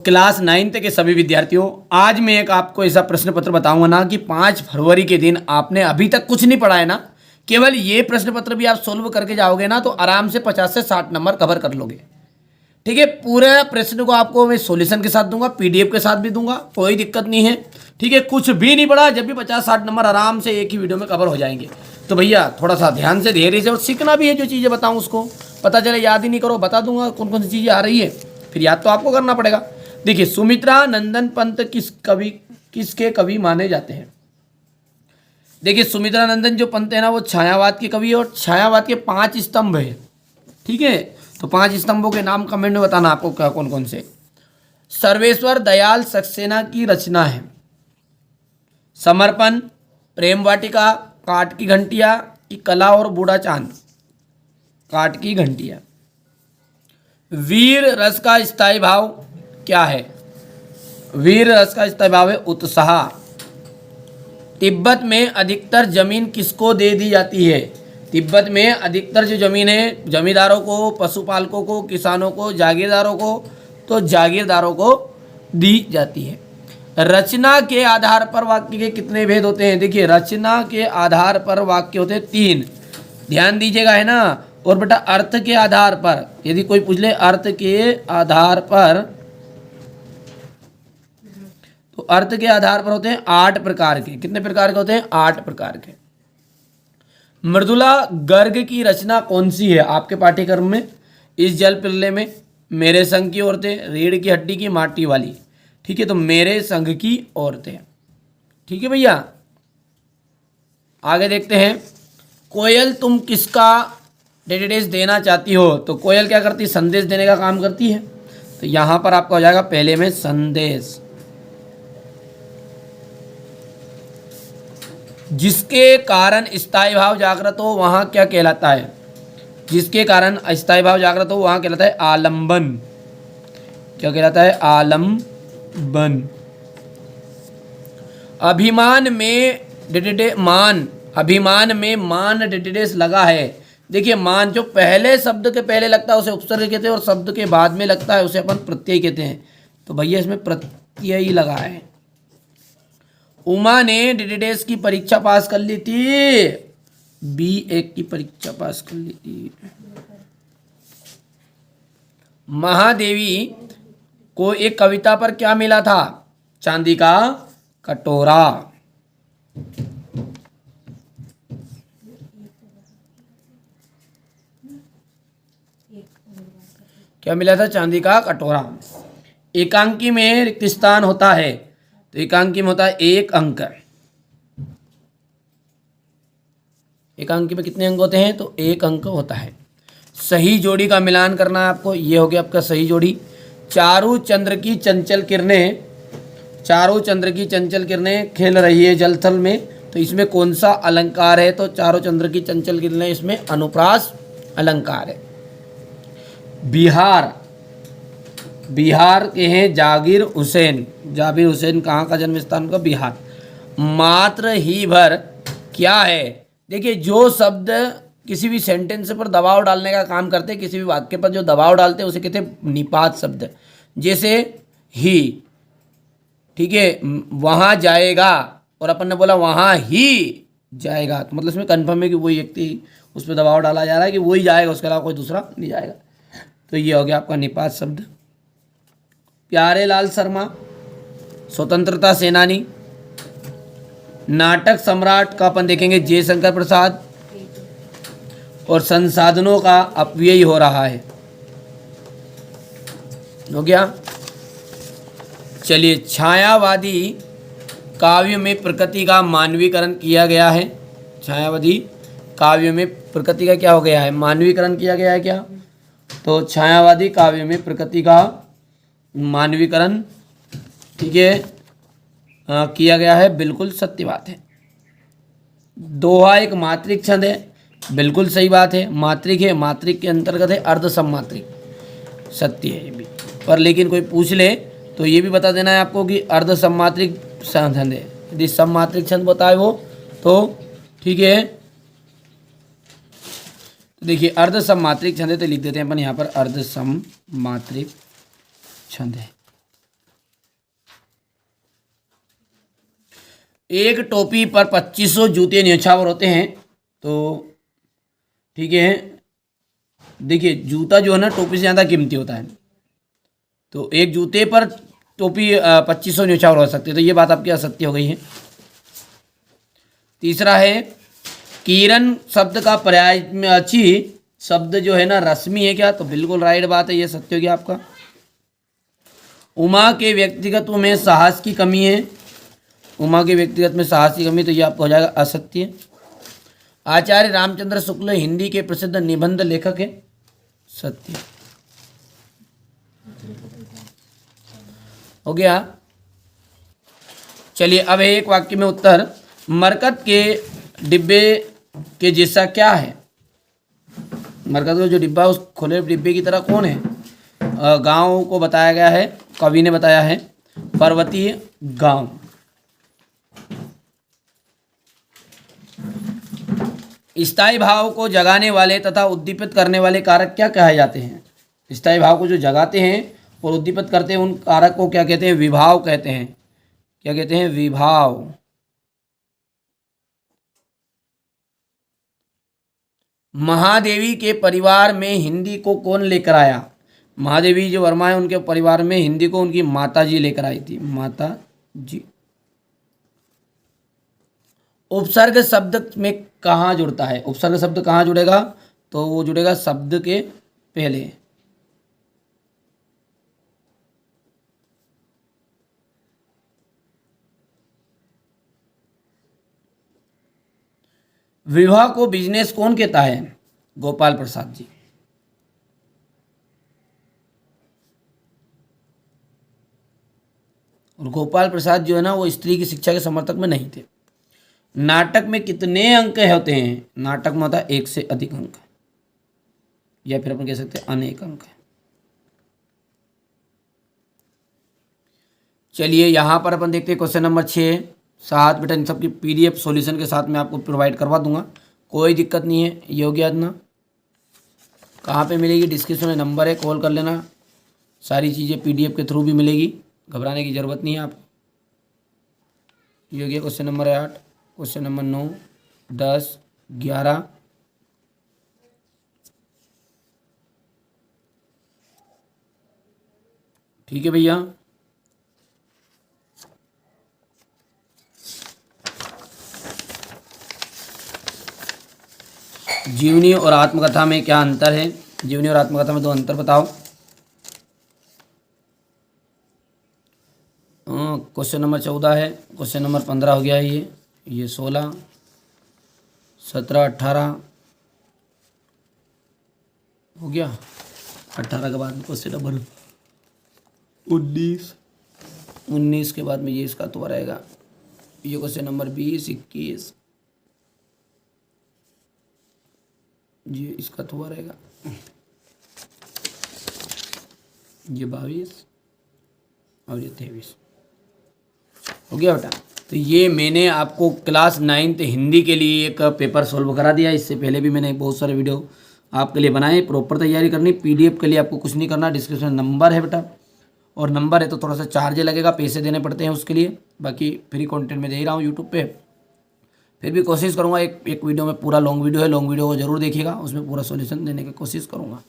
Class 9th के सभी विद्यार्थियों, आज मैं एक आपको ऐसा प्रश्न पत्र बताऊंगा ना कि 5 फरवरी के दिन आपने अभी तक कुछ नहीं पढ़ा है ना, केवल ये प्रश्न पत्र भी आप सोल्व करके जाओगे ना तो आराम से 50 से 60 नंबर कवर कर लोगे। ठीक है, पूरे प्रश्न को आपको मैं सॉल्यूशन के साथ दूंगा, पीडीएफ के साथ भी दूंगा, कोई दिक्कत नहीं है। ठीक है, कुछ भी नहीं पढ़ा जब भी 50-60 नंबर आराम से एक ही वीडियो में कवर हो जाएंगे। तो भैया थोड़ा सा ध्यान से, धैर्य से, और सीखना भी है। जो चीज़ें बताऊँ उसको पता चले याद ही नहीं करो, बता दूंगा कौन कौन सी चीज़ें आ रही है, फिर याद तो आपको करना पड़ेगा। देखिए, सुमित्रा नंदन पंत किसके कवि माने जाते हैं? देखिए, सुमित्रा नंदन जो पंत है ना वो छायावाद के कवि है, और छायावाद के 5 स्तंभ है। ठीक है, तो 5 स्तंभों के नाम कमेंट में बताना आपको क्या कौन कौन से। सर्वेश्वर दयाल सक्सेना की रचना है समर्पण, प्रेम वाटिका, काट की घंटिया की कला और बूढ़ा चांद। काट की घंटिया। वीर रस का स्थायी भाव क्या है? वीर रस का स्थायी भाव है उत्साह। तिब्बत में अधिकतर जमीन किसको दे दी जाती है? तिब्बत में अधिकतर जो जमीन है जमींदारों को, पशुपालकों को, किसानों को, जागीरदारों को, तो जागीरदारों को दी जाती है। रचना के आधार पर वाक्य के कितने भेद होते हैं? देखिए, रचना के आधार पर वाक्य होते हैं 3। ध्यान दीजिएगा, है ना। और बेटा अर्थ के आधार पर, यदि कोई पूछ ले अर्थ के आधार पर, तो अर्थ के आधार पर होते हैं 8 प्रकार के। कितने प्रकार के होते हैं? 8 प्रकार के। मृदुला गर्ग की रचना कौन सी है आपके पाठ्यक्रम में? इस जल पिल्ले में, मेरे संग की औरतें, रीढ़ की हड्डी की माटी वाली। ठीक है, तो मेरे संग की औरतें। ठीक है भैया, आगे देखते हैं। कोयल तुम किसका डेडिकेश देना चाहती हो? तो कोयल क्या करती है? संदेश देने का काम करती है। तो यहां पर आपका हो जाएगा पहले में संदेश। जिसके कारण स्थायी भाव जागृत हो वहां क्या कहलाता है? जिसके कारण स्थायी भाव जागृत हो वहां कहलाता है आलंबन। क्या कहलाता है? आलंबन। अभिमान में मान डेडिडेस लगा है। देखिए, मान जो पहले शब्द के पहले लगता है उसे उपसर्ग कहते हैं, और शब्द के बाद में लगता है उसे अपन प्रत्यय कहते हैं। तो भैया इसमें प्रत्यय ही लगा है। उमा ने डेडिडेस की परीक्षा पास कर ली थी, B1 की परीक्षा पास कर ली थी। महादेवी को एक कविता पर क्या मिला था? चांदी का कटोरा। क्या मिला था? चांदी का कटोरा। एकांकी में रिक्त स्थान होता है, तो एकांकी में होता है 1 अंक। एकांकी में कितने अंक होते हैं? तो 1 अंक होता है। सही जोड़ी का मिलान करना है आपको। ये हो गया आपका सही जोड़ी। चारू चंद्र की चंचल किरणें, चारों चंद्र की चंचल किरणें खेल रही है जलथल में, तो इसमें कौन सा अलंकार है? तो चारों चंद्र की चंचल किरणें, इसमें अनुप्रास अलंकार है। बिहार के हैं जाकिर हुसैन। जाकिर हुसैन कहाँ का जन्म स्थान का? बिहार। मात्र ही भर क्या है? देखिए, जो शब्द किसी भी सेंटेंस पर दबाव डालने का काम करते हैं, किसी भी वाक्य पर जो दबाव डालते हैं उसे कहते हैं निपात शब्द। जैसे ही, ठीक है, वहाँ जाएगा, और अपन ने बोला वहाँ ही जाएगा, तो मतलब इसमें कन्फर्म है कि वही व्यक्ति, उस पर दबाव डाला जा रहा है कि वही जाएगा, उसके अलावा कोई दूसरा नहीं जाएगा। तो ये हो गया आपका निपात शब्द। प्यारे लाल शर्मा स्वतंत्रता सेनानी। नाटक सम्राट का अपन देखेंगे जयशंकर प्रसाद, और संसाधनों का अपव्यय हो रहा है। हो गया। चलिए, छायावादी काव्य में प्रकृति का मानवीकरण किया गया है। छायावादी काव्य में प्रकृति का क्या हो गया है? मानवीकरण किया गया है। क्या? तो छायावादी काव्य में प्रकृति का मानवीकरण, ठीक है, किया गया है। बिल्कुल सत्य बात है। दोहा एक मात्रिक छंद है। बिल्कुल सही बात है। मात्रिक है, मात्रिक के अंतर्गत है अर्ध सममात्रिक। सत्य है ये भी। पर लेकिन कोई पूछ ले तो ये भी बता देना है आपको कि अर्ध सममात्रिक छंद है। यदि सममात्रिक छंद बताए वो तो ठीक है। देखिए, अर्ध सममात्रिक छंद है तो लिख देते हैं अपन यहाँ पर अर्ध सममात्रिक छंद है। एक टोपी पर 2500 जूते न्यौछावर होते हैं। तो ठीक है, देखिए जूता जो है ना टोपी से ज़्यादा कीमती होता है, तो एक जूते पर टोपी 2500 न्यौछावर हो सकती है, तो ये बात आपकी असत्य हो गई है। तीसरा है किरण शब्द का पर्यायवाची शब्द जो है ना रश्मि है क्या, तो बिल्कुल राइट बात है, ये सत्य हो गया आपका। उमा के व्यक्तिगत में साहस की कमी है, उमा के व्यक्तिगत में साहस की कमी, तो ये आपको हो जाएगा असत्य। आचार्य रामचंद्र शुक्ल हिंदी के प्रसिद्ध निबंध लेखक है, सत्य हो गया। चलिए अब एक वाक्य में उत्तर, मरकत के डिब्बे के जैसा क्या है, मरकत का जो डिब्बा उस खुले डिब्बे की तरह कौन है, गांव को बताया गया है, कवि ने बताया है पर्वतीय गांव। स्थायी भाव को जगाने वाले तथा उद्दीपित करने वाले कारक क्या कहे जाते हैं, स्थायी भाव को जो जगाते हैं और उद्दीपित करते हैं उन कारक को क्या कहते हैं, विभाव कहते हैं। क्या कहते हैं, विभाव। महादेवी के परिवार में हिंदी को कौन लेकर आया, महादेवी जो वर्मा है उनके परिवार में हिंदी को उनकी माता जी लेकर आई थी, माता जी। उपसर्ग शब्द में कहाँ जुड़ता है, उपसर्ग शब्द कहाँ जुड़ेगा, तो वो जुड़ेगा शब्द के पहले। विवाह को बिजनेस कौन कहता है, गोपाल प्रसाद जी। और गोपाल प्रसाद जो है ना वो स्त्री की शिक्षा के समर्थक में नहीं थे। नाटक में कितने अंक होते हैं, नाटक में होता है 1 से अधिक अंक, या फिर अपन कह सकते हैं अनेक अंक। चलिए यहाँ पर अपन देखते हैं क्वेश्चन नंबर 6 7। बेटा इन सबकी PDF सॉल्यूशन के साथ मैं आपको प्रोवाइड करवा दूंगा, कोई दिक्कत नहीं है। योग्य आदना कहाँ पे मिलेगी, डिस्क्रिप्शन में नंबर है, कॉल कर लेना, सारी चीज़ें PDF के थ्रू भी मिलेगी, घबराने की ज़रूरत नहीं है आप। योग्य क्वेश्चन नंबर 8, क्वेश्चन नंबर 9 10 11 ठीक है भैया। जीवनी और आत्मकथा में क्या अंतर है, जीवनी और आत्मकथा में 2 अंतर बताओ। क्वेश्चन नंबर 14 है, क्वेश्चन नंबर 15 हो गया है, ये 16 17 18 हो गया। 18 के बाद में क्वेश्चन नंबर 19 के बाद में ये इसका तो रहेगा, ये क्वेश्चन नंबर 20 21 ये इसका थोड़ा रहेगा, ये 22 और ये 23 हो गया बेटा। तो ये मैंने आपको क्लास 9th हिंदी के लिए एक पेपर सॉल्व करा दिया। इससे पहले भी मैंने बहुत सारे वीडियो आपके लिए बनाए, प्रॉपर तैयारी करनी। PDF के लिए आपको कुछ नहीं करना, डिस्क्रिप्शन नंबर है बेटा, और नंबर है तो थोड़ा सा चार्ज लगेगा, पैसे देने पड़ते हैं उसके लिए, बाकी फ्री कंटेंट में दे ही रहा हूँ यूट्यूब पे। फिर भी कोशिश करूँगा एक वीडियो में पूरा लॉन्ग वीडियो है, लॉन्ग वीडियो को जरूर देखिएगा, उसमें पूरा सॉल्यूशन देने की कोशिश करूँगा।